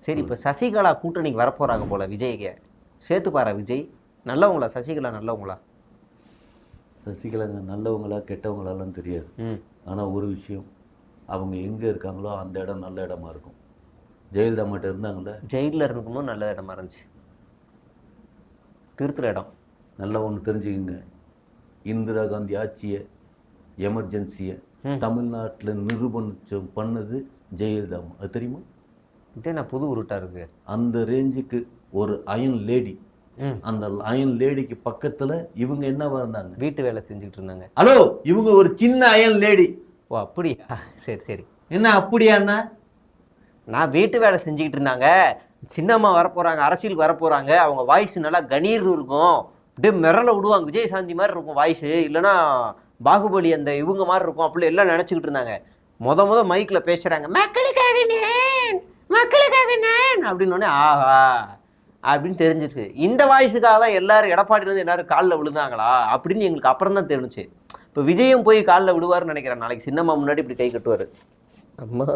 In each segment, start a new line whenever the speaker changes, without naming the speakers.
சரி, இப்போ சசிகலா கூட்டணிக்கு வரப்போறாங்க போல விஜய்க்கு சேர்த்துப்பாரா விஜய்? நல்லவங்களா சசிகலா? நல்லவங்களா?
சசிகலாங்க நல்லவங்களா கெட்டவங்களாலாம் தெரியாது. ஆனால் ஒரு விஷயம், அவங்க எங்கே இருக்காங்களோ அந்த இடம் நல்ல இடமா இருக்கும். ஜெயலலிதா மட்டும் இருந்தாங்களே,
ஜெயிலில் இருக்கும்போது நல்ல இடமா இருந்துச்சு. திருத்துற இடம்
நல்லா ஒன்று தெரிஞ்சுக்குங்க. இந்திரா காந்தி ஆட்சியை, எமர்ஜென்சியை தமிழ்நாட்டில் நிரூபணம் பண்ணது ஜெயலலிதா. அது தெரியுமா?
இதே நான் புது உருட்டா இருக்கு.
அந்த ரேஞ்சுக்கு ஒரு அயன் லேடி, அந்த அயன் லேடிக்கு பக்கத்துல இவங்க என்னவா இருந்தாங்க?
வீட்டு வேலை செஞ்சுட்டு இருந்தாங்க.
ஹலோ, இவங்க ஒரு சின்ன அயன் லேடி.
ஓ அப்படியா? சரி சரி.
என்ன அப்படியாண்ணா?
நான் வீட்டு வேலை செஞ்சுக்கிட்டு இருந்தாங்க. சின்னம்மா வரப்போறாங்க, அரசியலுக்கு வரப்போறாங்க. அவங்க வாய்ஸ் நல்லா கணீர் இருக்கும், அப்படியே மிரள விடுவாங்க. விஜய் சாந்தி மாதிரி இருக்கும் வாய்ஸ், இல்லைன்னா பாகுபலி அந்த இவங்க மாதிரி இருக்கும். அப்படி எல்லாம் நினைச்சுக்கிட்டு இருந்தாங்க. முத மைக்ல பேசுறாங்க, மக்களுக்காக நான், மக்களுக்காக நான் அப்படின்னு. ஆஹா அப்படின்னு தெரிஞ்சிச்சு. இந்த வாய்ஸுக்காக தான் எல்லாரும் எடப்பாடியிலேருந்து எல்லாரும் காலில் விழுந்தாங்களா அப்படின்னு எங்களுக்கு அப்புறம் தான் தெரிஞ்சிச்சு. இப்போ விஜயும் போய் காலில் விடுவார்னு நினைக்கிறேன். நாளைக்கு சின்னம்மா முன்னாடி இப்படி கை கட்டுவார். அம்மா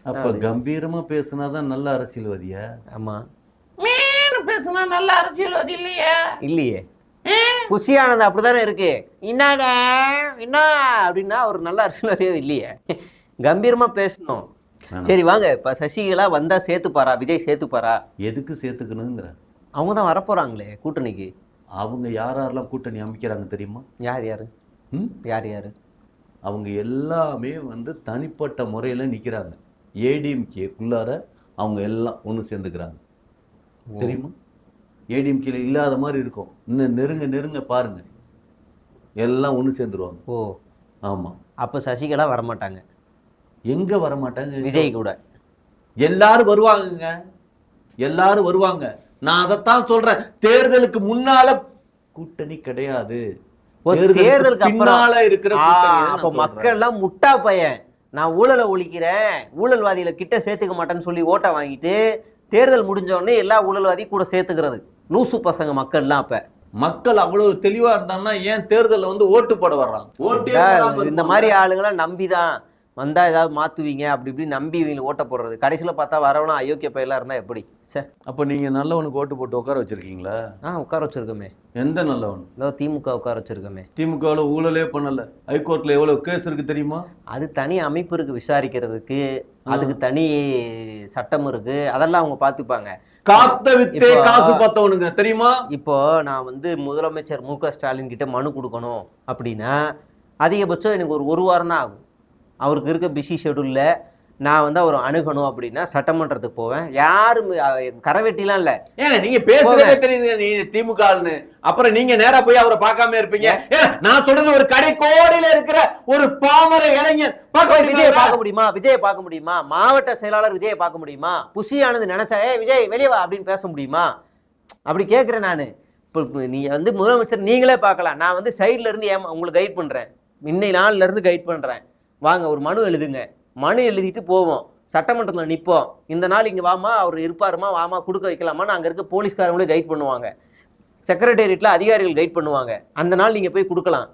அப்ப கம்பீரமா பேசினாதான் நல்ல அரசியல்வாதியா?
ஆமா,
பேசினா நல்ல அரசியல்வாதி இல்லையா?
இல்லையே. புஷி ஆனந்த் அப்படிதானே இருக்கு. என்னங்க என்ன அப்படின்னா ஒரு நல்ல அரசியல்வாதியே இல்லையே. கம்பீரமா பேசணும். சரி வாங்க, இப்ப சசிகலா வந்தா சேர்த்துப்பாரா விஜய்? சேர்த்துப்பாரா?
எதுக்கு சேர்த்துக்கணுங்கிற?
அவங்க தான் வரப்போறாங்களே கூட்டணிக்கு.
அவங்க யாரெல்லாம் கூட்டணி அமைக்கிறாங்க தெரியுமா?
யார் யாரு? யார் யாரு?
அவங்க எல்லாமே தனிப்பட்ட முறையில் நிற்கிறாங்க. ஏடிஎம்கேக்குள்ளார அவங்க எல்லாம் ஒன்று சேர்ந்துக்கிறாங்க. தெரியுமா? ஏடிஎம்கேல இல்லாத மாதிரி இருக்கும். இன்னும் நெருங்க பாருங்க, எல்லாம் ஒன்று சேர்ந்துருவாங்க.
ஓ
ஆமாம்.
அப்போ சசிகலா வரமாட்டாங்க.
எங்க வரமாட்டாங்க?
விஜய் கூட
எல்லாரும் வருவாங்க, எல்லாரும் வருவாங்க. நான் அதைத்தான் சொல்றேன். தேர்தலுக்கு முன்னால கூட்டணி கிடையாது. தேர்தலுக்கு பின்னால இருக்கிற
அப்ப மக்கள் எல்லாம் முட்டா பையன், நான் ஊழலை ஒழிக்கிறேன், ஊழல்வாதிகளை கிட்ட சேர்த்துக்க மாட்டேன்னு சொல்லி ஓட்டை வாங்கிட்டு தேர்தல் முடிஞ்ச உடனே எல்லா ஊழல்வாதி கூட சேர்த்துக்கிறது லூசு பசங்க மக்கள்லாம். அப்ப
மக்கள் அவ்வளவு தெளிவா இருந்தாங்கன்னா ஏன் தேர்தலில் ஓட்டு போட வர்றாங்க? ஓட்டு
இந்த மாதிரி ஆளுங்களாம் நம்பிதான் வந்தா ஏதாவது மாத்துவீங்க அப்படி இப்படி நம்பி இவங்க ஓட்ட போடுறது. கடைசியில பார்த்தா வரவனா அயோக்கிய பயிலாம் இருந்தா எப்படி? சார்
அப்ப நீங்க நல்லவனுக்கு ஓட்டு போட்டு உட்கார வச்சிருக்கீங்களா?
உட்கார வச்சிருக்கோமே.
எந்த நல்லவன்?
திமுக உட்கார வச்சிருக்கோமே.
திமுகவில் ஊழலே பண்ணல. ஹைகோர்ட்ல எவ்வளவு கேஸ் இருக்கு தெரியுமா?
அது தனி அமைப்பு இருக்கு விசாரிக்கிறதுக்கு, அதுக்கு தனி சட்டம் இருக்கு, அதெல்லாம் அவங்க பாத்துப்பாங்க.
காத்த வித்தே காசு பார்த்தவனுங்க தெரியுமா?
இப்போ நான் முதலமைச்சர் மு.க. ஸ்டாலின் கிட்ட மனு கொடுக்கணும் அப்படின்னா அதிகபட்சம் எனக்கு ஒரு வாரம் தான் ஆகும். அவருக்கு இருக்க பிஸி ஷெடியூல்ல நான் அவர் அணுகணும் அப்படின்னா சட்டமன்றத்துக்கு போவேன். யாரும் கரவெட்டிலாம் இல்லை.
ஏங்க நீங்க பேசுறதே தெரியுது நீ திமுக ஆளுன்னு. அப்புறம் நீங்க நேரா போய் அவரை பார்க்காம இருப்பீங்க. நான் சொல்றது ஒரு கடை கோடியில இருக்கிற ஒரு பாமர இளைஞர்
விஜயை பார்க்க முடியுமா? விஜயை பார்க்க முடியுமா? மாவட்ட செயலாளர் விஜயை பார்க்க முடியுமா? புஷி ஆனந்த் நினைச்சா விஜய் வெளியே வா அப்படின்னு பேச முடியுமா? அப்படி கேட்கிறேன் நான். இப்போ நீ முதலமைச்சர் நீங்களே பார்க்கலாம். நான் சைட்ல இருந்து உங்களுக்கு கைட் பண்றேன். இன்னை நாள்ல இருந்து கைட் பண்றேன். வாங்க ஒரு மனு எழுதுங்க, மனு எழுதிட்டு போவோம், சட்டமன்றத்தில் நிற்போம். இந்த நாள் இங்கே வாமா, அவர் இருப்பாருமா, வாமா கொடுக்க வைக்கலாமான்னு அங்கே இருக்க போலீஸ்காரங்களே கைட் பண்ணுவாங்க. செக்ரட்டேரியட்டில் அதிகாரிகள் கைட் பண்ணுவாங்க. அந்த நாள் நீங்கள் போய் கொடுக்கலாம்.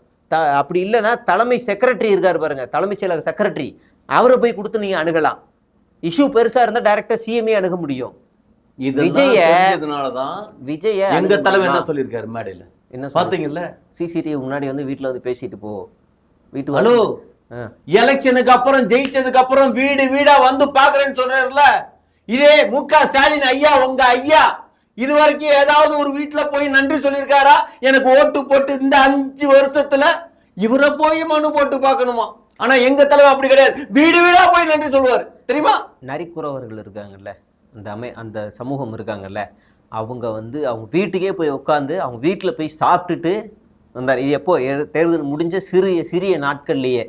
அப்படி இல்லைன்னா தலைமை செக்ரட்டரி இருக்காரு பாருங்க, தலைமைச் செயலக செக்ரட்டரி, அவரை போய் கொடுத்து நீங்கள் அணுகலாம். இஷ்யூ பெருசாக இருந்தால் டைரக்டாக சிஎம்ஏ அணுக முடியும். விஜய
எங்க தலைவர் என்ன சொல்லியிருக்காரு மேடையில்? என்ன பார்த்தீங்கல்ல?
சிசிடிவி முன்னாடி வீட்டில் பேசிட்டு போ. வீட்டு
ஹலோ, எலெக்ஷனுக்கு அப்புறம் ஜெயிச்சதுக்கு அப்புறம் வீடு வீடா பாக்குறேன்னு சொல்றாருல, இதே மு.க. ஸ்டாலின் ஐயா, உங்க ஐயா இது வரைக்கும் ஏதாவது ஒரு வீட்டுல போய் நன்றி சொல்லியிருக்காரா? எனக்கு ஓட்டு போட்டு இந்த 5 வருஷத்துல இவரை போய் மனு போட்டு பார்க்கணுமா? ஆனா எங்க தலைவர் அப்படி கிடையாது. வீடு வீடா போய் நன்றி சொல்லுவாரு தெரியுமா?
நரிக்குறவர்கள் இருக்காங்கல்ல, அந்த சமூகம் இருக்காங்கல்ல, அவங்க அவங்க வீட்டுக்கே போய் உட்காந்து அவங்க வீட்டுல போய் சாப்பிட்டுட்டு வந்தார். இது எப்போ? தேர்தல் முடிஞ்ச சிறிய நாட்கள்லயே.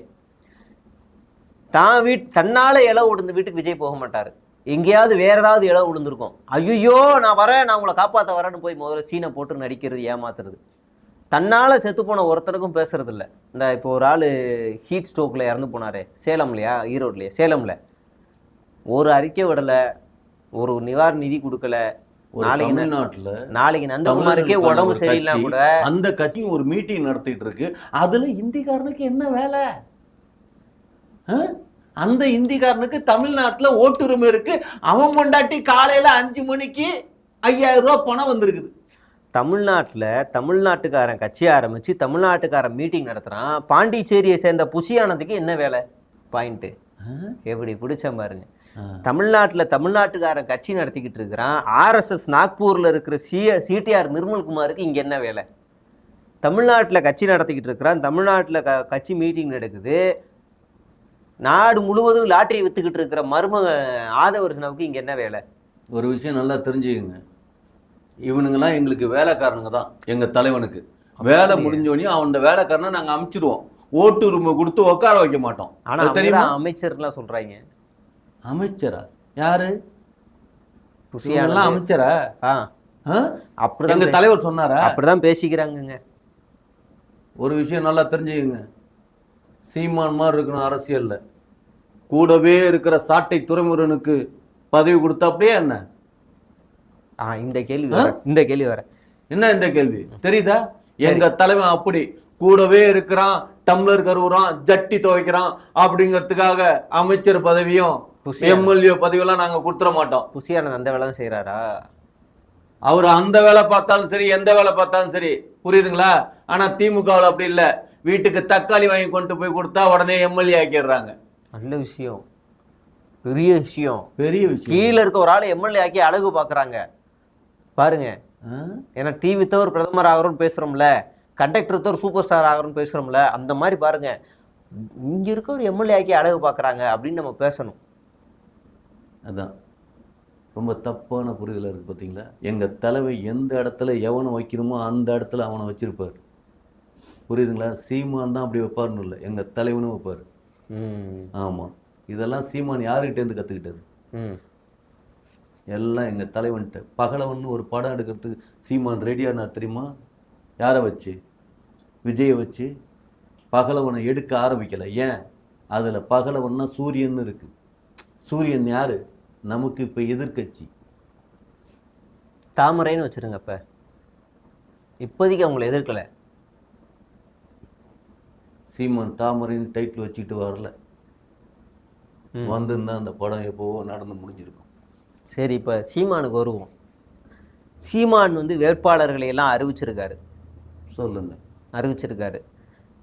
தன்னால இளவு விழுந்த வீட்டுக்கு விஜய் போக மாட்டாரு. எங்கேயாவது வேற ஏதாவது இளவு விழுந்திருக்கும். ஐயோ நான் வரேன், நான் உங்களை காப்பாற்ற வரேன்னு போய் முதல்ல சீனை போட்டு நடிக்கிறது, ஏமாத்துறது. தன்னால செத்து போன ஒருத்தனுக்கும் பேசுறது இல்லை. இப்போ ஒரு ஆள் ஹீட் ஸ்ட்ரோக்ல இறந்து போனாரு சேலம்லையா, ஈரோட்லையா, சேலம்ல. ஒரு அறிக்கை விடல, ஒரு நிவாரண நிதி கொடுக்கல. நாளைக்கு நந்தகுமாருக்கே உடம்பு சரியில்லை கூட
அந்த கட்சி ஒரு மீட்டிங் நடத்திட்டு இருக்கு. அதுல இந்திக்காரனுக்கு என்ன வேலை? அந்த இந்திக்காரனுக்கு தமிழ்நாட்டுல ஓட்டுரிமை இருக்கு. அவன் பொண்டாட்டி காலையில 5 மணிக்கு 5000 ரூபாய் பணம் வந்திருக்குது.
தமிழ்நாட்டுக்காரன் கட்சி ஆரம்பிச்சு தமிழ்நாட்டுக்காரன் மீட்டிங் நடத்துறான். பாண்டிச்சேரியை சேர்ந்த புசியானதுக்கு என்ன வேலை? பாயிண்ட் எப்படி பிடிச்ச பாருங்க. தமிழ்நாட்டுக்காரன் கட்சி நடத்திக்கிட்டு இருக்கிறான். ஆர்எஸ்எஸ் நாக்பூர்ல இருக்கிற சிடிஆர் நிர்மல்குமாருக்கு இங்க என்ன வேலை? தமிழ்நாட்டில் கட்சி நடத்திக்கிட்டு இருக்கிறான். தமிழ்நாட்டில் கட்சி மீட்டிங் நடக்குது. நாடு முழுவதும் லாட்டரி வித்துக்கிட்டு இருக்கிற மருமக ஆதவர்சனாவுக்கு இங்க என்ன வேலை?
ஒரு விஷயம் நல்லா தெரிஞ்சுக்கங்க, இவனுங்கெல்லாம் எங்களுக்கு வேலைக்காரனுங்க தான். எங்க தலைவனுக்கு வேலை முடிஞ்சோடனே அவனோட வேலைக்காரனை நாங்க அமுச்சிடுவோம். ஓட்டுரிமை கொடுத்து உட்கார வைக்க மாட்டோம்.
ஆனா தெரியுமா அமைச்சர்லாம் சொல்றாங்க.
அமைச்சரா? யாரு? அமைச்சரா?
அப்படிதான்
எங்க தலைவர் சொன்னாரா?
அப்படிதான் பேசிக்கிறாங்க.
ஒரு விஷயம் நல்லா தெரிஞ்சுக்கங்க, சீமான் மாதிரி இருக்கணும் அரசியல்ல. கூடவே இருக்கிற சாட்டை துறைமுருகனுக்கு பதவி கொடுத்தா அப்படியே என்ன?
இந்த கேள்வி வர
என்ன இந்த கேள்வி தெரியுதா? எங்க தலைவன் அப்படி கூடவே இருக்கிறான், டம்ளர் கருவுறான், ஜட்டி துவைக்கிறான் அப்படிங்கிறதுக்காக அமைச்சர் பதவியும் எம்எல்ஏ பதவியெல்லாம் நாங்க கொடுத்துட மாட்டோம்.
புசியானது அந்த வேலை தான் செய்யறாரா?
அவர் அந்த வேலை பார்த்தாலும் சரி, எந்த வேலை பார்த்தாலும் சரி, புரியுதுங்களா? ஆனா திமுகவில் அப்படி இல்லை. வீட்டுக்கு தக்காளி வாங்கி கொண்டு போய் கொடுத்தா உடனே எம்எல்ஏ ஆக்கிடுறாங்க.
நல்ல விஷயம், பெரிய விஷயம். கீழே இருக்க ஒரு ஆள் எம்எல்ஏ ஆக்கி அழகு பாக்குறாங்க பாருங்க. ஏன்னா டிவி வித்தவர் பிரதமர் ஆகிறோம்னு பேசுறோம்ல, கண்டக்டர் வித்தவர் சூப்பர் ஸ்டார் ஆகிறோம்னு பேசுறோம்ல, அந்த மாதிரி பாருங்க இங்க இருக்க ஒரு எம்எல்ஏ ஆக்கி அழகு பாக்குறாங்க அப்படின்னு நம்ம பேசணும்.
அதான் ரொம்ப தப்பான புரிதல் இருக்கு பார்த்தீங்களா? எங்க தலைவை எந்த இடத்துல எவனை வைக்கணுமோ அந்த இடத்துல அவனை வச்சிருப்பார். புரியுதுங்களா? சீமான் தான் அப்படி வைப்பாருன்னு இல்லை, எங்க தலைவனும் வைப்பார். ஆமா, இதெல்லாம் சீமான் யாருக்கிட்ட இருந்து கத்துக்கிட்டது? எல்லாம் எங்க தலைவன்ட்ட. பகலவன் ஒரு படம் எடுக்கிறதுக்கு சீமான் ரெடியானா தெரியுமா? யாரை வச்சு? விஜயை வச்சு. பகலவனை எடுக்க ஆரம்பிக்கல. ஏன்? அதுல பகலவன்னா சூரியன் இருக்கு. சூரியன் யாரு? நமக்கு இப்ப எதிர்கட்சி.
தாமரைன்னு வச்சிருங்க. இப்ப இப்போதைக்கு அவங்களை எதிர்க்கல.
சீமான் தாமரைன்னு டைட்டில் வச்சுக்கிட்டு வரல, வந்திருந்தா அந்த படம் எப்போவோ நடந்து முடிஞ்சிருக்கும்.
சரி, இப்ப சீமானுக்கு வருவோம். சீமான் வேட்பாளர்களை எல்லாம் அறிவிச்சிருக்காரு.
சொல்லுங்க.
அறிவிச்சிருக்காரு.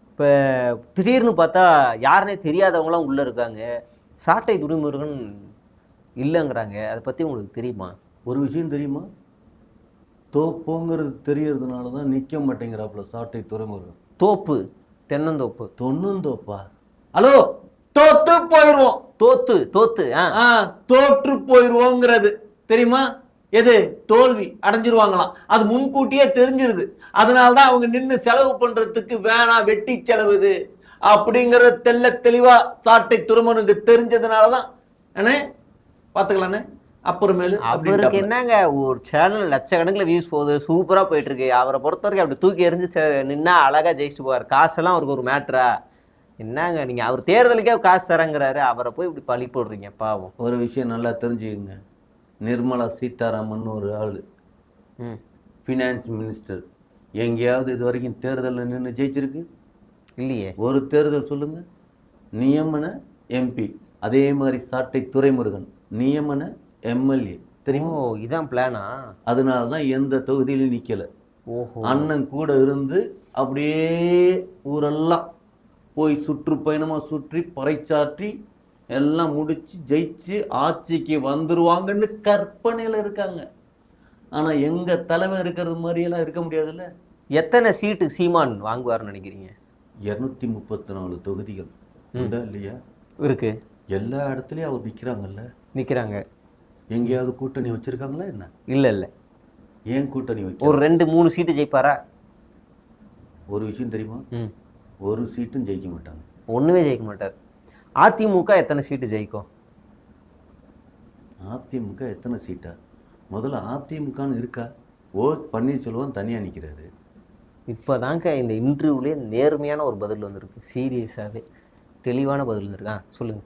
இப்ப திடீர்னு பார்த்தா யாருனே தெரியாதவங்களாம் உள்ள இருக்காங்க. சாட்டை துரைமுருகன் இல்லைங்கிறாங்க. அதை பத்தி உங்களுக்கு தெரியுமா?
ஒரு விஷயம் தெரியுமா? தோப்புங்கிறது தெரியறதுனால தான் நிற்க மாட்டேங்கிறாப்புல சாட்டை துரைமுருகன்.
தோப்பு தென்னந்தோப்பு.
தொன்னந்தோப்பா? ஹலோ, தோத்து போயிடுவோம்.
தோத்து
தோற்று போயிடுவோங்கிறது தெரியுமா? எது? தோல்வி அடைஞ்சிருவாங்களாம். அது முன்கூட்டியே தெரிஞ்சிருது. அதனாலதான் அவங்க நின்று செலவு பண்றதுக்கு வேணாம், வெட்டி செலவு இது அப்படிங்கிற தெல்ல தெளிவா சாட்டை துரைமுருகனுக்கு தெரிஞ்சதுனாலதான் அண்ணே பாத்துக்கலாண்ணே. அப்புறமேலு
அவருக்கு என்னங்க, ஒரு சேனல் லட்சக்கணக்கில் வியூஸ் போகுது, சூப்பரா போயிட்டு இருக்கு. அவரை பொறுத்த வரைக்கும் அப்படி தூக்கி எறிஞ்சு நின்னா அழகா ஜெயிச்சுட்டு போவார். காசெல்லாம் அவருக்கு ஒரு மேட்ரா? என்னங்க நீங்க, அவர் தேர்தலுக்கே காசு தரங்கிறாரு, அவரை போய் இப்படி பழி போடுறீங்க பாவம்.
ஒரு விஷயம் நல்லா தெரிஞ்சுக்கங்க, நிர்மலா சீதாராமன் ஒரு ஆளு ஃபினான்ஸ் மினிஸ்டர், எங்கேயாவது இது வரைக்கும் தேர்தலில் நின்று ஜெயிச்சிருக்கு? இல்லையே. ஒரு தேர்தல் சொல்லுங்க. நியமன எம்பி. அதே மாதிரி சாட்டை துரைமுருகன் நியமன எம்எல்ஏ. தெரியுமோ?
இதான் பிளானா?
அதனால தான் எந்த தொகுதியிலும் நிக்கல. அண்ணன் கூட இருந்து அப்படியே ஊரெல்லாம் போய் சுற்றுப்பயணமா சுற்றி பறைச்சாற்றி எல்லாம் முடிச்சு ஜெயிச்சு ஆட்சிக்கு வந்துருவாங்கன்னு கற்பனையில இருக்காங்க. ஆனா எங்க தலைமை இருக்கிறது மாதிரியெல்லாம் இருக்க முடியாதுல்ல.
எத்தனை சீட்டு சீமான் வாங்குவார்னு நினைக்கிறீங்க?
234 தொகுதிகள் உண்டா இல்லையா?
இருக்கு.
எல்லா இடத்துலயும் அவர்
நிக்கிறாங்க.
எங்கேயாவது கூட்டணி வச்சிருக்காங்களா என்ன?
இல்ல.
ஏன் கூட்டணி வைக்க?
ஒரு 2-3 சீட்டு ஜெயிப்பாரா?
ஒரு விஷயம் தெரியுமா? ஒரு சீட்டும் ஜெயிக்க மாட்டாங்க.
ஒண்ணுமே ஜெயிக்க மாட்டார். அதிமுக எத்தனை சீட்டு ஜெயிக்கும்?
அதிமுக எத்தனை சீட்டா? முதல்ல அதிமுகன்னு இருக்கா? பன்னீர்செல்வம் தனியா நிக்கிறாரு.
இப்பதாங்க இந்த இன்டர்வியூலயே நேர்மையான ஒரு பதில் வந்திருக்கு. சீரியஸாவே தெளிவான பதில் வந்திருக்கா? சொல்லுங்க.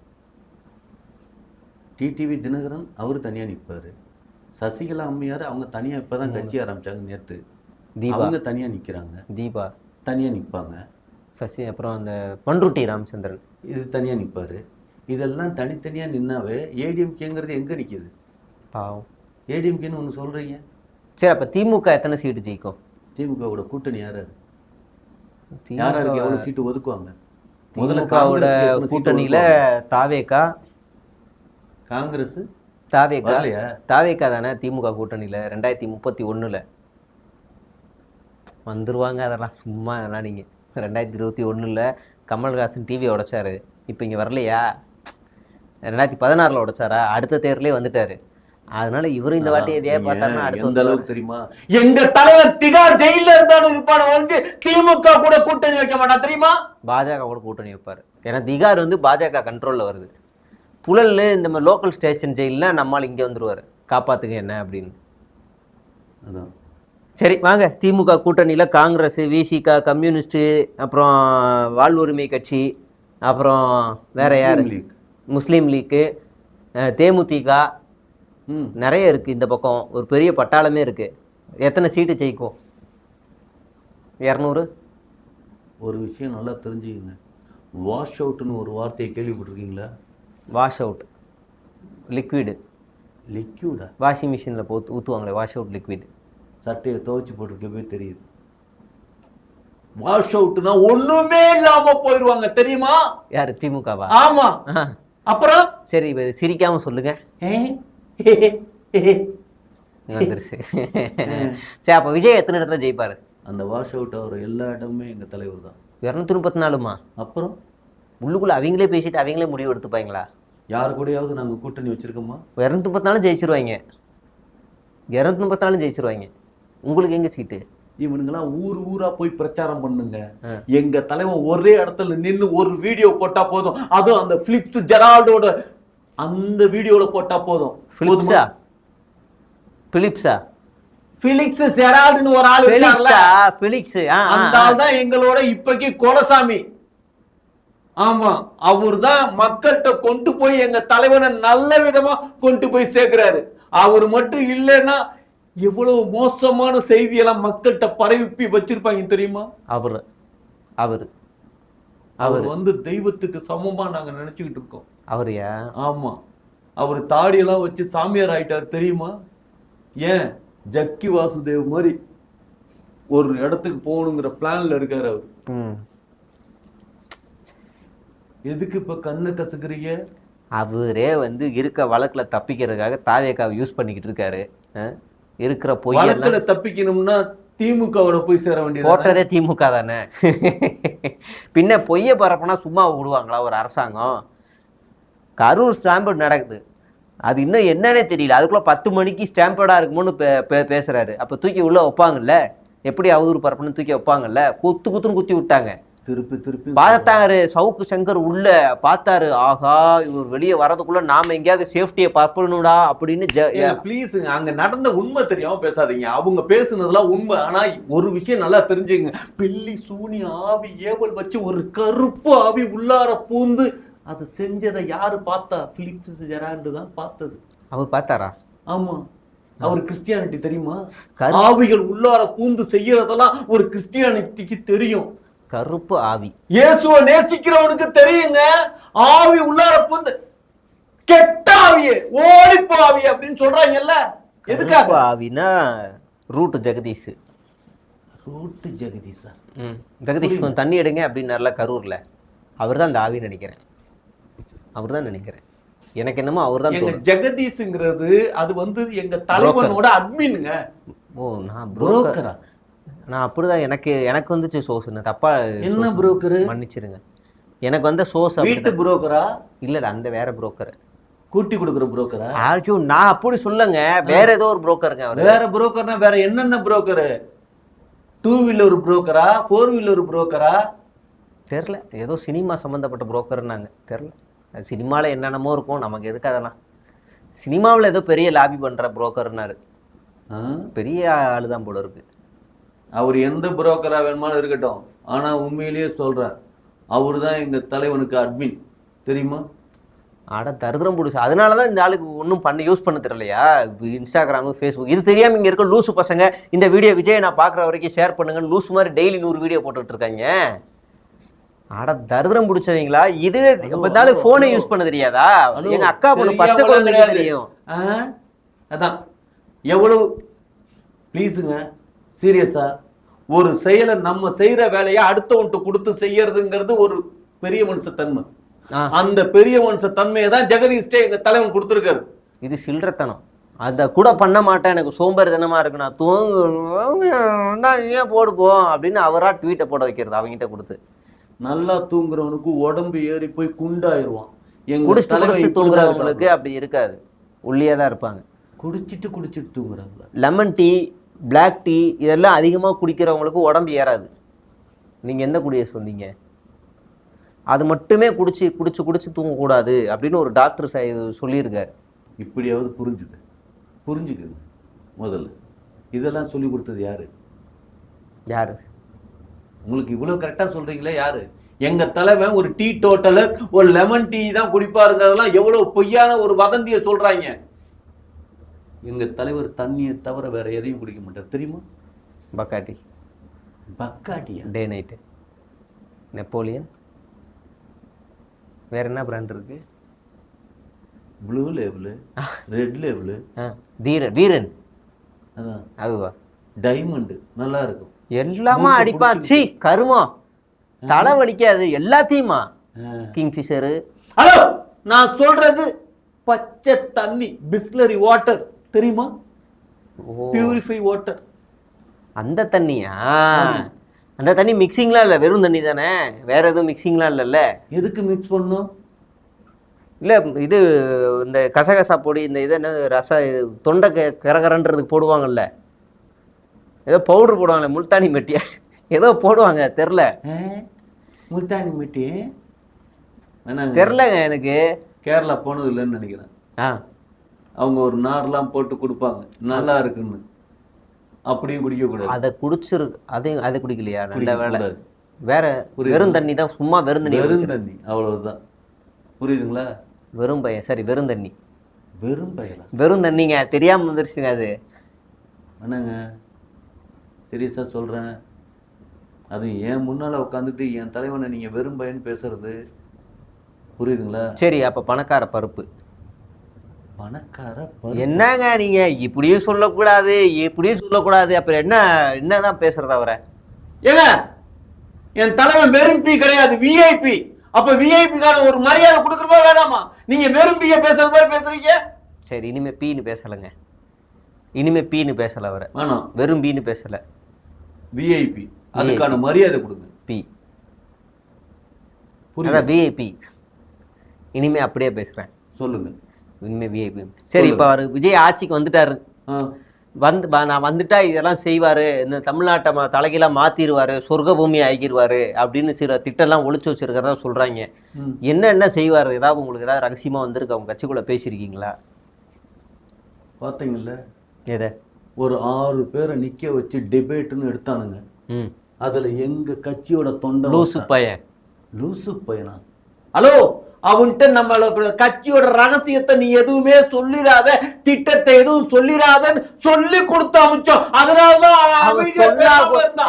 டிடிவி தினகரன் அவர் தனியா நிற்பாரு. சசிகலா அம்மையார் அவங்க தனியா இப்பதான் கட்சி ஆரம்பிச்சாங்க நேற்று. அவங்க தனியா நிக்கிறாங்க.
தீபா
தனியா நிற்பாங்க.
சசி அப்புறம் அந்த பண்ருட்டி ராமச்சந்திரன்
இது தனியா நிற்பாரு. இதெல்லாம் தனித்தனியா நின்னாவே ஏடிஎம்கேங்கிறது எங்க நிக்குது?
பாவம்.
ஏடிஎம்கேன்னு ஒன்று சொல்றீங்க.
சரி, அப்ப திமுக எத்தனை சீட்டு ஜெயிக்கும்?
திமுகவோட கூட்டணி யாரு?
திமுக
யாராருக்கு எவ்வளவு சீட்டு ஒதுக்குவாங்க? முதல்ல
திமுகவோட கூட்டணியில தாவேகா
காங்கிரஸ்
தாவேகா
வரலையா?
தாவேகா தானே திமுக கூட்டணியில 2031 வந்துருவாங்க. அதெல்லாம் சும்மா அதெல்லாம் நீங்க 2021 கமல்ஹாசன் டிவியை உடைச்சாரு. இப்போ இங்க வரலையா? 2016 உடைச்சாரா? அடுத்த தேர்தலே வந்துட்டாரு. அதனால இவரும் இந்த வாட்டி எதையா பார்த்தாருன்னா
எந்த
அடுத்த
அளவுக்கு தெரியுமா? எங்க தலைவர் திகார் ஜெயில இருந்தாலும் இருப்பான வந்து திமுக கூட கூட்டணி வைக்க மாட்டான் தெரியுமா?
பாஜக கூட கூட்டணி வைப்பாரு. ஏன்னா திகார் வந்து பாஜக கண்ட்ரோல்ல வருது. புழல் இந்த மாதிரி லோக்கல் ஸ்டேஷன் ஜெயில்னா நம்மால் இங்கே வந்துருவாரு, காப்பாத்துங்க என்ன அப்படின்னு.
அதான்
சரி வாங்க, திமுக கூட்டணியில் காங்கிரஸ், விசிக, கம்யூனிஸ்ட்டு, அப்புறம் வாழ்வுரிமை கட்சி, அப்புறம் வேற யார், முஸ்லீம் லீக்கு, தேமுதிக, நிறைய இருக்குது. இந்த பக்கம் ஒரு பெரிய பட்டாளமே இருக்குது. எத்தனை சீட்டு ஜெயிக்கும்? 200.
ஒரு விஷயம் நல்லா தெரிஞ்சுக்கங்க. வாஷ் அவுட்னு ஒரு வார்த்தையை கேள்விப்பட்டிருக்கீங்களா?
Wash out liquid.
லிக்விடா?
வாஷிங் மிஷினில் ஊற்றுவாங்களே, வாஷ் அவுட் லிக்விட்.
சட்டையை துவைச்சு போட்டுருக்கவே தெரியுது. வாஷ் அவுட்னா ஒண்ணுமே இல்லாம போயிருவாங்க தெரியுமா?
யாரு, திமுகவா?
ஆமா. அப்புறம்
சரி சிரிக்காம சொல்லுங்க. வந்துருச்சு. சரி, அப்ப விஜய் எத்தனை இடத்துல ஜெயிப்பாரு?
அந்த வாஷ் அவுட் அவர் எல்லா இடமுமே எங்க தலைவர் தான்.
234மா?
அப்புறம்
உள்ளுக்குள்ள அவங்களே பேசிட்டு அவங்களே முடிவு எடுத்துப்பாங்களா?
யாரு கூடயாவது நாங்க கூட்டணி வச்சிருக்கோமா?
234 ஜெயிச்சிருவாங்க. 234 ஜெயிச்சிருவாங்க. உங்களுக்கு எங்க சீட்டு?
இவனுங்கெல்லாம் ஊர் ஊரா போய் பிரச்சாரம் பண்ணுங்க. எங்க தலைவன் ஒரே இடத்துல நின்று ஒரு வீடியோ போட்டா போதும். அதுவும் அந்த பிலிப்ஸ் ஜெரால்டோட அந்த வீடியோல போட்டா போதும்.
பிலிப்ஸா? பிலிப்ஸா?
பிலிக்ஸ் ஜெரால்டுன்னு ஒரு ஆள் இருக்கார்ல,
பிலிக்ஸ்.
அந்த ஆள் தான் எங்களோட இப்போக்கி கோலசாமி. ஆமா, அவர் தான் மக்கள்கிட்ட கொண்டு போய் எங்க தலைவனை நல்ல விதமா கொண்டு போய் சேர்க்கிறாரு. அவர் மட்டும் இல்லைன்னா எவ்வளவு மோசமான செய்தியெல்லாம் மக்கள்கிட்ட பரப்பி வச்சிருப்பாங்க தெரியுமா?
அவர்
வந்து தெய்வத்துக்கு சமமா நாங்க நினைச்சுக்கிட்டு இருக்கோம்.
அவரையா?
ஆமா, அவர் தாடியெல்லாம் வச்சு சாமியார் ஆயிட்டார் தெரியுமா? ஏன், ஜக்கி வாசுதேவ் மாதிரி ஒரு இடத்துக்கு போகணுங்கிற பிளான்ல இருக்காரு அவர். எதுக்கு இப்ப கண்ணை கசக்குறீங்க?
அவரே வந்து இருக்க வழக்குல தப்பிக்கிறதுக்காக தாவேக்காவை யூஸ் பண்ணிக்கிட்டு இருக்காரு. இருக்கிற பொய்
வழக்குல தப்பிக்கணும்னா திமுகவோட போய் சேர வேண்டியது.
போட்டதே திமுக தானே. பின்ன பொய்ய பரப்புனா சும்மா விடுவாங்களா ஒரு அரசாங்கம்? கரூர் ஸ்டாம்பேட் நடக்குது, அது இன்னும் என்னன்னே தெரியல. அதுக்குள்ள 10 மணிக்கு ஸ்டாம்பேடா இருக்குமோன்னு பேசுறாரு. அப்ப தூக்கி உள்ள வைப்பாங்கல்ல, எப்படி அவதூறு பரப்புன்னு தூக்கி வைப்பாங்கல்ல, குத்துன்னு குத்தி விட்டாங்க.
திருப்பி
பார்த்தாரு சவுக்கு சங்கர் உள்ள பார்த்தாரு. ஆகா, இவர் வெளியே வரதுக்குள்ள நாம எங்கேயாவது சேஃப்டியை பார்க்கணும்டா அப்படின்னு.
ப்ளீஸ், அங்க நடந்த உண்மை தெரியாம பேசாதீங்க. அவங்க பேசுனதுலாம் உண்மை. ஆனா ஒரு விஷயம் நல்லா தெரிஞ்சுங்க. பில்லி சூனி ஆவி ஏவல் வச்சு ஒரு கருப்பு ஆவி உள்ளார பூந்து அதை செஞ்சதை யாரு பார்த்தா? பிலிப்ஸ் ஜெரால்டு தான் பார்த்தது. அவர் பார்த்தாரா? ஆமா. அவர் கிறிஸ்டியானிட்டி தெரியுமா? ஆவிகள் உள்ளார பூந்து செய்யறதெல்லாம் ஒரு கிறிஸ்டியானிட்டிக்கு தெரியும்.
கருப்பு ஆவி
இயேசுவை நேசிக்கிறவனுக்கு தெரியுங்க. ஆவி உள்ளார பூந்து கெட்ட ஆவியே, ஓடிப்போ ஆவி அப்படின்னு சொல்றாங்கல்ல. எதுக்காக
ஆவினா? ரூட் ஜெகதீஷ்.
ரூட் ஜெகதீஷா?
ஜெகதீஷ் கொஞ்சம் தண்ணி எடுங்க அப்படின்னார்ல கரூர்ல. அவர் தான் அந்த ஆவின்னு நினைக்கிறேன். அவர் தான் நினைக்கிறேன். எனக்கு என்னமோ அவர் தான்.
ஜெகதீஷ்ங்கிறது அது வந்து எங்க தலைவனோட அட்மின்ங்க. ஓ, நான் புரோக்கரா?
நான் அப்படிதான் எனக்கு வந்துச்சு சோர்ஸ். தப்பா
என்ன புரோக்கர்?
மன்னிச்சிருங்க. எனக்கு வந்த சோர்ஸ்
வீட்டு புரோக்கரா?
இல்ல, அந்த வேற புரோக்கர்.
கூட்டி கொடுக்குற புரோக்கரா?
ஆச்சு, நான் அப்படி சொல்லுங்க. வேற ஏதோ ஒரு புரோக்கருங்க அவர்.
வேற புரோக்கர்னா வேற என்னென்ன புரோக்கர்? 2 வீலர் புரோக்கரா, 4 வீலர் புரோக்கரா?
தெரியல, ஏதோ சினிமா சம்பந்தப்பட்ட புரோக்கர்னாங்க. தெரியல, சினிமாவில் என்னென்னமோ இருக்கும், நமக்கு எதுக்கு அதெல்லாம். சினிமாவில் ஏதோ பெரிய லாபி பண்ற புரோக்கர்னாரு. பெரிய ஆளு தான் போல இருக்கு.
அவர் எந்த புரோக்கரா வேணுமாலும் இருக்கட்டும். ஆனா உண்மையிலேயே சொல்றேன், அவரு தான் எங்க தலைவனுக்கு அட்மின் தெரியுமா?
ஆட தருதிரம் பிடிச்சி. அதனாலதான் இந்த ஆளுக்கு ஒன்றும் யூஸ் பண்ண தெரியலையா? இன்ஸ்டாகிராமு, ஃபேஸ்புக் இது தெரியாம இங்க இருக்க லூசு பசங்க இந்த வீடியோ விஜய் நான் பாக்குற வரைக்கும் ஷேர் பண்ணுங்க. லூசு மாதிரி டெய்லி 100 வீடியோ போட்டுட்டு இருக்காங்க. அட தரித்திரம் பிடிச்சவங்களா இது எப்பதாலும் போனை யூஸ் பண்ண தெரியாதா? எங்க அக்கா பொண்ணு பச்சை குழந்தை தெரியும்.
அதான் எவ்வளவு ப்ளீஸுங்க சீரியஸா ஒரு செயலை நம்ம செய்யற வேலையை அடுத்தவன்ட்டு கொடுத்து செய்யறதுங்கிறது ஒரு பெரிய மனுஷ தன்மை. அந்த பெரிய மனுஷ தன்மையை தான் ஜெகதீஷ்டே எங்க தலைவன் கொடுத்துருக்காரு.
இது சில்லறத்தனம். அதை கூட பண்ண மாட்டேன், எனக்கு சோம்பேறித்தனமா இருக்கு, நான் தூங்குதான் நீயே போடு போ அப்படின்னு அவரா ட்வீட்டை போட வைக்கிறது அவங்ககிட்ட கொடுத்து.
நல்லா தூங்குறவனுக்கு உடம்பு ஏறி போய் குண்டாயிருவான்.
குடிச்சிட்டு தூங்குறவங்களுக்கு அப்படி இருக்காது, ஒல்லியா தான் இருப்பாங்க.
குடிச்சிட்டு தூங்குறாங்களா?
லெமன் டீ, பிளாக் டீ இதெல்லாம் அதிகமாக குடிக்கிறவங்களுக்கு உடம்பு ஏறாது. நீங்க எந்த குடியை சொன்னீங்க? அது மட்டுமே குடிச்சு தூங்கக்கூடாது அப்படின்னு ஒரு டாக்டர் சொல்லியிருக்காரு.
இப்படியாவது புரிஞ்சுக்குது முதல்ல. இதெல்லாம் சொல்லி கொடுத்தது யாரு? உங்களுக்கு இவ்வளவு கரெக்டா சொல்றீங்களே யாரு? எங்க தலைவன் ஒரு டீ டோட்டலர், ஒரு லெமன் டீ தான் குடிப்பாருங்கிறதெல்லாம் எவ்வளவு பொய்யான ஒரு வதந்தியை சொல்றாங்க. எங்க தலைவர் தண்ணியை தவிர வேற எதையும் குடிக்க மாட்டார் தெரியுமா? பக்காட்டியா?
டே நைட்டு, நெப்போலியன், வேற என்ன பிராண்ட் இருக்கு?
ப்ளூ லேபிள், ரெட் லேபிள்,
வீரன்,
அதான்
அதுவா?
டைமண்ட் நல்லா இருக்கும்.
எல்லாமா அடிப்பாச்சு கருமம், தலை வலிக்காது எல்லாத்தையுமா. கிங்ஃபிஷரு.
ஹலோ, நான் சொல்றது பச்சை தண்ணி, பிஸ்லரி வாட்டர் தெரியுமா? Purify water.
அந்த தண்ணியா? அந்த தண்ணி மிக்சிங்லாம் இல்லை, வெறும் தண்ணி தானே, வேற எதுவும் மிக்சிங்லாம் இல்லைல்ல.
எதுக்கு மிக்ஸ் பண்ணும்?
இல்லை இது இந்த கசகசா பொடி, இந்த இது என்ன தொண்டை கரகரன்றதுக்கு போடுவாங்கல்ல, ஏதோ பவுடர் போடுவாங்கல்ல, முல்தானி மெட்டியா ஏதோ போடுவாங்க, தெரில.
முல்தானி மெட்டி
தெரிலங்க எனக்கு.
கேரளா போனது இல்லைன்னு நினைக்கிறேன். அவங்க ஒரு நார்லாம் போட்டு கொடுப்பாங்க, நல்லா இருக்குன்னு. அப்படியும் குடிக்க கூடாது.
அதை குடிச்சிருக்கு, அதை குடிக்கலையா? நல்ல வேலை. வேற வெறும் தண்ணி தான், சும்மா வெறும் தண்ணி.
அவ்வளவுதான். புரியுதுங்களா?
வெறும் பையன். சரி, வெறும் தண்ணி.
வெறும்
தண்ணிங்க, தெரியாம வந்துருச்சுங்க அது.
என்னங்க சீரியஸா சொல்றேன், அது என் முன்னால உட்காந்துட்டு என் தலைவனை நீங்க வெறும் பையன் பேசுறது புரியுதுங்களா?
சரி, அப்ப பணக்கார பருப்பு. என்னங்க நீங்க இப்படியும் சொல்லக்கூடாது, இப்படியும் சொல்லக்கூடாது, அப்புறம் என்னதான் பேசுறது அவரை?
ஏங்க, என் தலைவன் வெறும் பி கிடையாது, விஐபி. அப்ப விஐபி கான ஒரு மரியாதை கொடுக்கறமா வேணாமா? நீங்க வெறும் பிய பேசுற மாதிரி பேசுறீங்க.
சரி, இனிமே பீன்னு பேசலங்க. இனிமே பீன்னு பேசல அவரை.
வேணாம்,
வெறும் பீன்னு பேசல,
விஐபி. அதுக்கான மரியாதை கொடுங்க.
பி புரியுதா? விஐபி. இனிமே அப்படியே பேசுறேன்.
சொல்லுங்க.
இனிமே விஐபி. சரி, இப்ப அவர் விஜய் ஆட்சிக்கு வந்துட்டாரு. நான் வந்துட்டா இதெல்லாம் செய்வாரு, இந்த தமிழ்நாட்டை தலைகீழா மாத்திடுவாரு, சொர்க்க பூமி ஆகிடுவாரு அப்படின்னு சில திட்டம்லாம் ஒழிச்சு வச்சிருக்கிறதா சொல்றாங்க. என்ன செய்வாரு? ஏதாவது உங்களுக்கு ஏதாவது ரகசியமா வந்திருக்கு, அவங்க கட்சிக்குள்ள பேசியிருக்கீங்களா?
பாத்தீங்கல்ல,
எதை?
ஒரு 6 பேரை நிக்க வச்சு டிபேட்னு எடுத்தானுங்க. அதுல எங்க கட்சியோட தொண்டை
லூசு பையனா?
ஹலோ, அவன்கிட்ட நம்மளோட கட்சியோட ரகசியத்தை நீ எதுவுமே சொல்லிடாத, திட்டத்தை எதுவும் சொல்லிடாதன்னு சொல்லி கொடுத்து அமைச்சோம். அதனாலதான்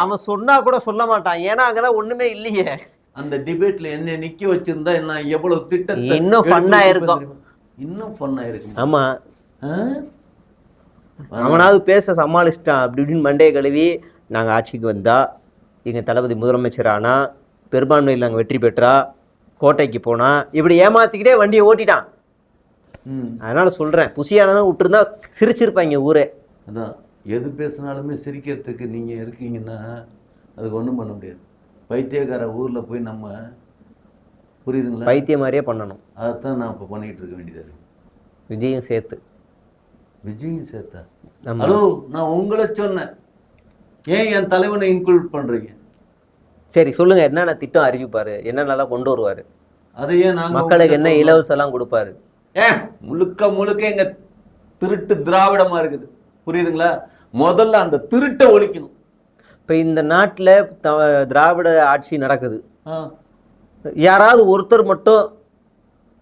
அவன் சொன்னா கூட சொல்ல மாட்டான், ஏன்னா அங்கதான் ஒண்ணுமே இல்லையே.
அந்த டிபேட்ல என்ன நிக்க வச்சிருந்தா என்ன எவ்வளவு திட்டத்தை
இன்னும் ஃபன்னா இருக்கும். ஆமா, அவனாவது பேச சமாளிச்சிட்டான். அப்படி இப்படின்னு மண்டையை கழுவி, நாங்க ஆட்சிக்கு வந்தா, எங்க தளபதி முதலமைச்சர் ஆனா, பெரும்பான்மையில் நாங்க வெற்றி பெற்றா, கோட்டைக்கு போனா, இப்படி ஏமாத்திக்கிட்டே வண்டியை ஓட்டிட்டான். அதனால சொல்றேன், புசியானதான் விட்டுருந்தா சிரிச்சிருப்பாங்க ஊரே.
அதான், எது பேசினாலுமே சிரிக்கிறதுக்கு நீங்க இருக்கீங்கன்னா அதுக்கு ஒன்றும் பண்ண முடியாது. பைத்தியக்கார ஊர்ல போய் நம்ம, புரியுதுங்களா,
பைத்திய மாதிரியே பண்ணணும்.
அதைத்தான் நான் இப்போ பண்ணிட்டு இருக்க வேண்டியது.
விஜயும் சேர்த்து.
விஜயும் சேர்த்தா? ஹலோ, நான் உங்களை சொன்னேன், ஏன் என் தலைவனை இன்க்ளூட் பண்றீங்க?
சரி, சொல்லுங்க, என்னென்ன திட்டம் அறிவிப்பாரு, என்னென்னலாம் கொண்டு வருவாரு,
அதையே நாங்க
மக்களுக்கு என்ன இலவசம் எல்லாம் கொடுப்பாரு?
முழுக்க எங்க திருட்டு திராவிடமா இருக்குது. புரியுதுங்களா? முதல்ல அந்த திருட்டை ஒழிக்கணும்.
இப்ப இந்த நாட்டுல திராவிட ஆட்சி நடக்குது, யாராவது ஒருத்தர் மட்டும்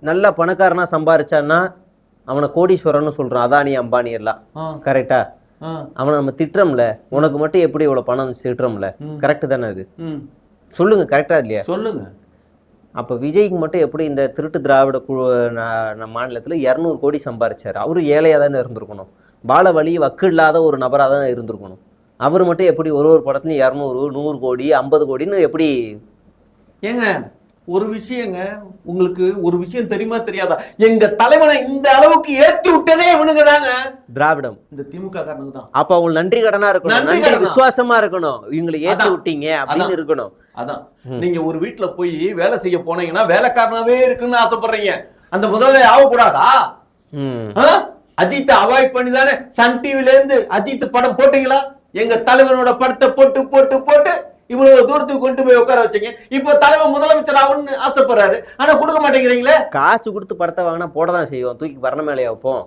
நல்ல பணக்காரனா சம்பாரிச்சான்னா அவனை கோடீஸ்வரன்னு சொல்றான், அதானி அம்பானி எல்லாம். கரெக்டா? அவனை நம்ம திட்டுறோம்ல, உனக்கு மட்டும் எப்படி இவ்வளவு பணம் திட்டுறோம்ல, கரெக்ட் தானே? அது சொல்லுங்க, கரெக்டா இல்லையா?
சொல்லுங்க.
அப்போ விஜய்க்கு மட்டும் எப்படி இந்த திருட்டு திராவிட குழு மாநிலத்தில் 200 கோடி சம்பாரிச்சார்? அவரு ஏழையாக தானே இருந்திருக்கணும். வாழ வழி வக்கு இல்லாத ஒரு நபராக தான் இருந்திருக்கணும். அவர் மட்டும் எப்படி ஒரு படத்துலையும் 200 100 கோடி 50 கோடின்னு எப்படி?
ஏங்க ஒரு விஷயங்க, உங்களுக்கு ஒரு விஷயம் தெரியுமா தெரியாதா? எங்க தலைவனை இந்த அளவுக்கு ஏத்தி விட்டதே இவனுங்க தாங்க,
திராவிடம்,
இந்த திமுக காரனுங்க தான்.
அப்ப அவங்க நன்றி கடனா இருக்கணும், நன்றி விசுவாசமா இருக்கணும், இவங்களை ஏத்தி விட்டீங்க அப்படின்னு இருக்கணும்.
அதான் நீங்க ஒரு வீட்டுல போய் வேலை செய்ய போனீங்கன்னா வேலைக்காரனாவே இருக்குன்னு ஆசைப்படுறீங்க, அந்த முதல்ல ஆகக்கூடாதா? அஜித் அவாய்ட் பண்ணி தானே சன் டிவில இருந்து அஜித் படம் போட்டீங்களா? எங்க தலைவனோட படத்தை போட்டு போட்டு போட்டு இவ்வளவு தூரத்துக்கு கொண்டு போய் உட்கார வச்சீங்க. இப்போ தலைவர் முதலமைச்சர் ஆகும்னு ஆசைப்படுறாரு, ஆனா கொடுக்க மாட்டேங்கிறீங்களே.
காசு கொடுத்து படத்தை வாங்கினா போட தான் செய்வோம், தூக்கி வரண மேலே வைப்போம்.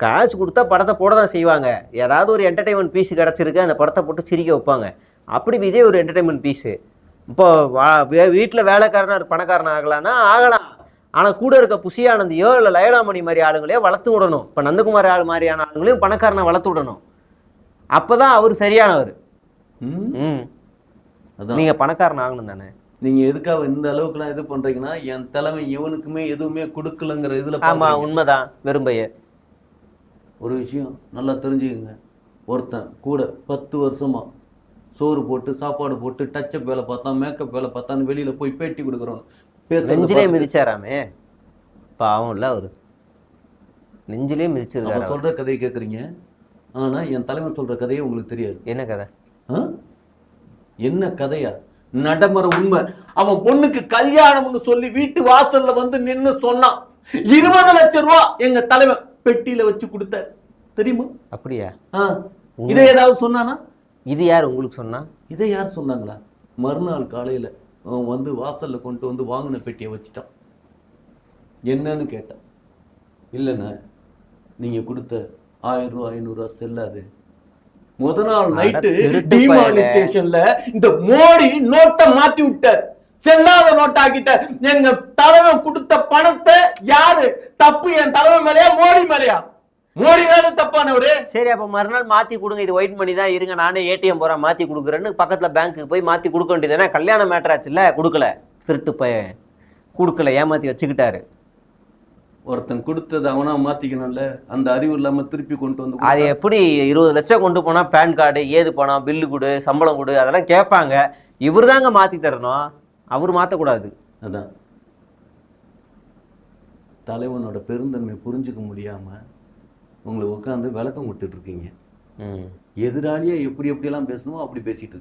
காசு கொடுத்தா படத்தை போட தான் செய்வாங்க. ஏதாவது ஒரு என்டர்டைன்மெண்ட் பீஸ் கிடச்சிருக்கு, அந்த படத்தை போட்டு சிரிக்க வைப்பாங்க. அப்படி விஜய் ஒரு என்டர்டைன்மெண்ட் பீஸு. இப்போ வீட்டில் வேலைக்காரனா பணக்காரன் ஆகலான்னா ஆகலாம், ஆனால் கூட இருக்க புசி ஆனந்தியோ இல்லை லயலாமணி மாதிரி ஆளுங்களையோ வளர்த்து விடணும். இப்போ நந்தகுமார் ஆள் மாதிரியான ஆளுங்களையும் பணக்காரனை வளர்த்து விடணும். அப்போதான் அவர் சரியானவர். நீங்க பணக்காரன் ஆகணும் தானே.
நீங்க எதுக்காக இந்த அளவுக்குலாம் இது பண்றீங்கன்னா, என் தலைமை இவனுக்குமே எதுவுமே கொடுக்கலங்கிற இதுல.
ஆமா உண்மைதான். வெறும்பைய
ஒரு விஷயம் நல்லா தெரிஞ்சுக்கங்க, ஒருத்தன் கூட 10 வருஷமா சோறு போட்டு சாப்பாடு போட்டு டச்சப் வேலை பார்த்தா மேக்கப் வேலை பார்த்தான்னு வெளியில போய் பேட்டி கொடுக்குறோம்,
நெஞ்சிலே மிதிச்சாராமே, பாவம் இல்ல அவரு, நெஞ்சிலே மிதிச்சிருக்காரு.
சொல்ற கதையை கேட்குறீங்க, ஆனா என் தலைவன் சொல்ற கதையே உங்களுக்கு தெரியாது.
என்ன கதை?
என்ன கதையா? நடைமுறை உண்மை. அவன் பொண்ணுக்கு கல்யாணம்னு சொல்லி வீட்டு வாசல்ல வந்து நின்னு சொன்னான். 20 லட்சம் ரூபாய் எங்க தலைவன் பெட்டியில வச்சு கொடுத்தார் தெரியுமா?
அப்படியா?
இதை ஏதாவது சொன்னானா?
இது யார் உங்களுக்கு சொன்னா?
இதை யார் சொன்னாங்களா? மறுநாள் காலையில அவன் வந்து வாசல்ல கொண்டு வந்து வாங்கின பெட்டியை வச்சுட்டான். என்னன்னு கேட்டான். இல்லைண்ணா, நீங்க கொடுத்த 1000 ரூபாய் 500 ரூபாய் செல்லாது. முத நாள் நைட்டு டிமானிஸ்ட்ரேஷன்ல இந்த மோடி நோட்டை மாத்தி விட்டார், செல்லாத நோட்டை ஆக்கிட்டார். எங்க தலைவன் கொடுத்த பணத்தை யாரு தப்பு? என் தலைவன் மேலையா மோடி மேலையா? மோடி தானே தப்பானவரு.
சரி, அப்ப மறுநாள் மாத்தி கொடுங்க, இது ஒயிட் மணி தான், இருங்க நானே ஏடிஎம் போறேன் மாத்தி கொடுக்குறேன்னு பக்கத்துல பேங்க்குக்கு போய் மாத்தி கொடுக்க வேண்டியதானே? கல்யாண மேட்டர் ஆச்சுல்ல, கொடுக்கல, திருட்டு பையன் கொடுக்கல, ஏமாத்தி வச்சுக்கிட்டாரு.
ஒருத்தன் கொடுத்தது அவனா மாத்திக்கணும்ல, அந்த அறிவு இல்லாம திருப்பி கொண்டு வந்து.
அது எப்படி 20 லட்சம் கொண்டு போனா பேன் கார்டு ஏது பணம், பில்லு கொடு, சம்பளம் கொடு, அதெல்லாம் கேட்பாங்க. இவர் தாங்க மாத்தி தரணும், அவர் மாத்தக்கூடாது.
அதான் தலைவனோட பெருந்தன்மை புரிஞ்சுக்க முடியாம உங்களை உட்காந்து விளக்கம் கொடுத்துட்டு இருக்கீங்க. எதிராளியா எப்படி எப்படியெல்லாம் பேசணுமோ அப்படி பேசிட்டு இருக்கீங்க.